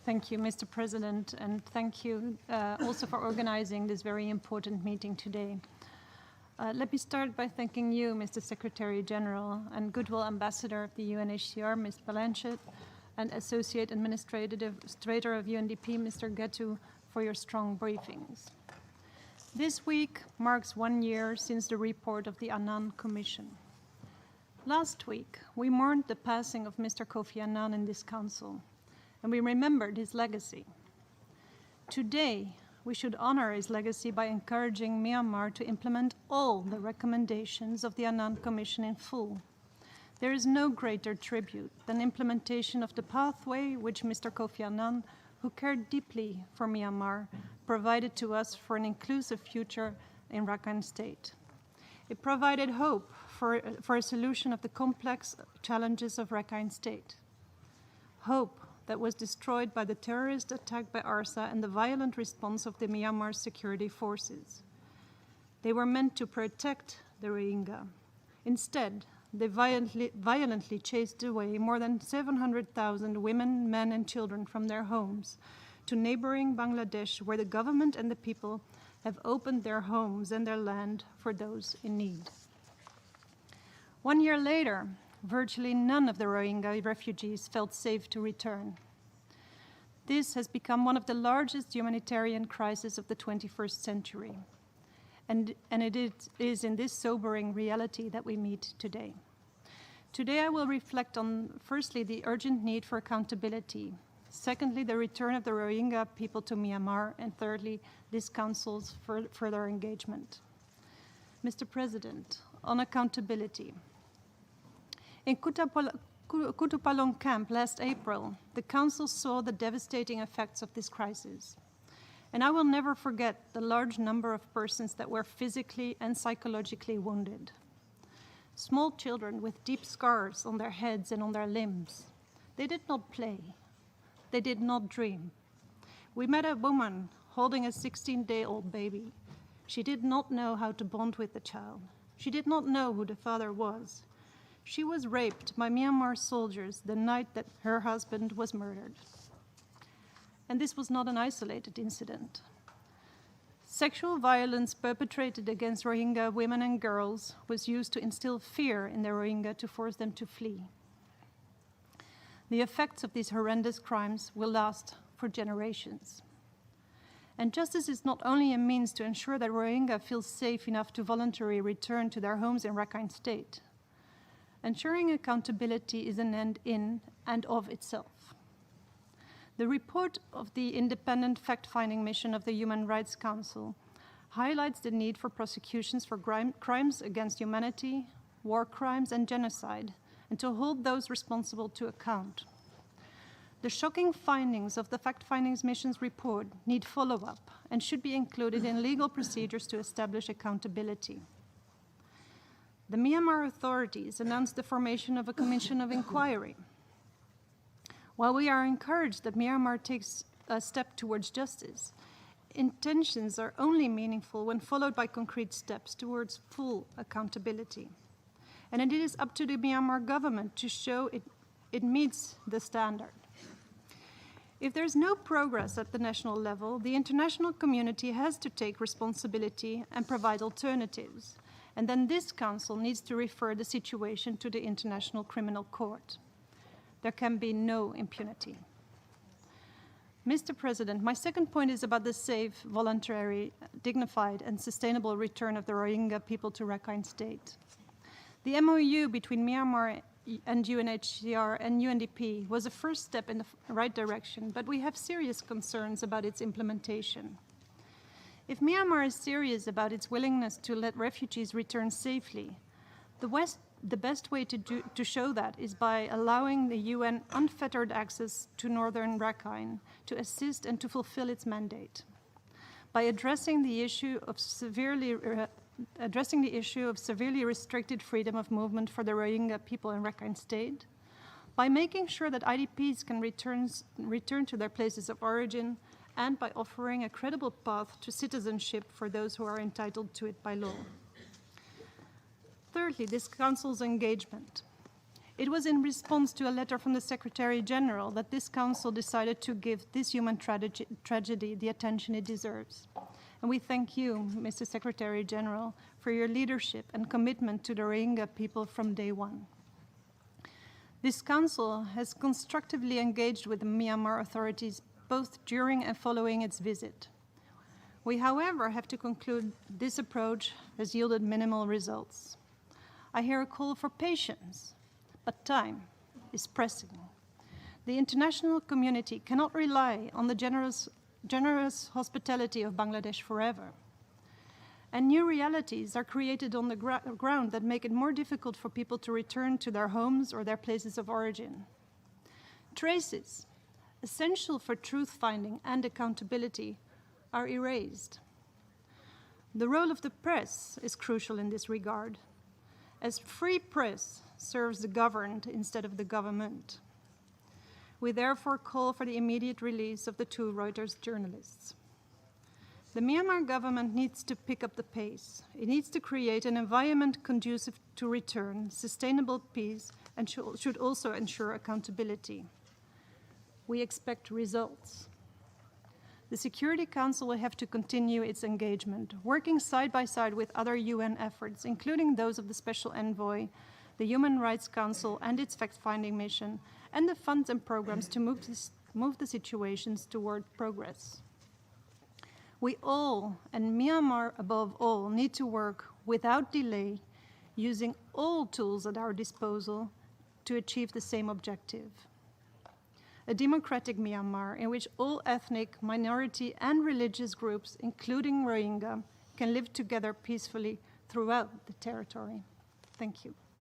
Thank you, Mr. President, and thank you also for organizing this very important meeting today. Let me start by thanking you, Mr. Secretary General and Goodwill Ambassador of the UNHCR, Ms. Blanchett, and Associate Administrator of UNDP, Mr. Ghetu, for your strong briefings. This week marks 1 year since the report of the Annan Commission. Last week, we mourned the passing of Mr. Kofi Annan in this Council, and we remembered his legacy. Today, we should honor his legacy by encouraging Myanmar to implement all the recommendations of the Annan Commission in full. There is no greater tribute than implementation of the pathway which Mr. Kofi Annan, who cared deeply for Myanmar, provided to us for an inclusive future in Rakhine State. It provided hope for a solution of the complex challenges of Rakhine State. Hope that was destroyed by the terrorist attack by ARSA and the violent response of the Myanmar security forces. They were meant to protect the Rohingya. Instead, they violently chased away more than 700,000 women, men, and children from their homes to neighboring Bangladesh, where the government and the people have opened their homes and their land for those in need. 1 year later, virtually none of the Rohingya refugees felt safe to return. This has become one of the largest humanitarian crises of the 21st century. And it is in this sobering reality that we meet today. Today I will reflect on, firstly, the urgent need for accountability, secondly, the return of the Rohingya people to Myanmar, and thirdly, this Council's further engagement. Mr. President, on accountability. In Kutupalong camp last April, the Council saw the devastating effects of this crisis. And I will never forget the large number of persons that were physically and psychologically wounded. Small children with deep scars on their heads and on their limbs. They did not play. They did not dream. We met a woman holding a 16-day-old baby. She did not know how to bond with the child. She did not know who the father was. She was raped by Myanmar soldiers the night that her husband was murdered. And this was not an isolated incident. Sexual violence perpetrated against Rohingya women and girls was used to instill fear in the Rohingya to force them to flee. The effects of these horrendous crimes will last for generations. And justice is not only a means to ensure that Rohingya feel safe enough to voluntarily return to their homes in Rakhine State. Ensuring accountability is an end in and of itself. The report of the independent fact-finding mission of the Human Rights Council highlights the need for prosecutions for crimes against humanity, war crimes, and genocide, and to hold those responsible to account. The shocking findings of the fact-finding mission's report need follow-up and should be included in legal procedures to establish accountability. The Myanmar authorities announced the formation of a commission of inquiry. While we are encouraged that Myanmar takes a step towards justice, intentions are only meaningful when followed by concrete steps towards full accountability. And it is up to the Myanmar government to show it meets the standard. If there's no progress at the national level, the international community has to take responsibility and provide alternatives. And then this Council needs to refer the situation to the International Criminal Court. There can be no impunity. Mr. President, my second point is about the safe, voluntary, dignified, and sustainable return of the Rohingya people to Rakhine State. The MOU between Myanmar and UNHCR and UNDP was a first step in the right direction, but we have serious concerns about its implementation. If Myanmar is serious about its willingness to let refugees return safely, the best way to show that is by allowing the UN unfettered access to northern Rakhine to assist and to fulfill its mandate. By addressing the issue of severely restricted freedom of movement for the Rohingya people in Rakhine State, by making sure that IDPs can return to their places of origin, and by offering a credible path to citizenship for those who are entitled to it by law. Thirdly, this Council's engagement. It was in response to a letter from the Secretary General that this Council decided to give this human tragedy the attention it deserves. And we thank you, Mr. Secretary General, for your leadership and commitment to the Rohingya people from day one. This Council has constructively engaged with the Myanmar authorities both during and following its visit. We, however, have to conclude this approach has yielded minimal results. I hear a call for patience, but time is pressing. The international community cannot rely on the generous hospitality of Bangladesh forever. And new realities are created on the ground that make it more difficult for people to return to their homes or their places of origin. Traces, essential for truth-finding and accountability, are erased. The role of the press is crucial in this regard, as free press serves the governed instead of the government. We therefore call for the immediate release of the 2 Reuters journalists. The Myanmar government needs to pick up the pace. It needs to create an environment conducive to return, sustainable peace, and should also ensure accountability. We expect results. The Security Council will have to continue its engagement, working side by side with other UN efforts, including those of the Special Envoy, the Human Rights Council and its fact-finding mission, and the funds and programs to move the situations toward progress. We all, and Myanmar above all, need to work without delay, using all tools at our disposal to achieve the same objective. A democratic Myanmar in which all ethnic, minority, and religious groups, including Rohingya, can live together peacefully throughout the territory. Thank you.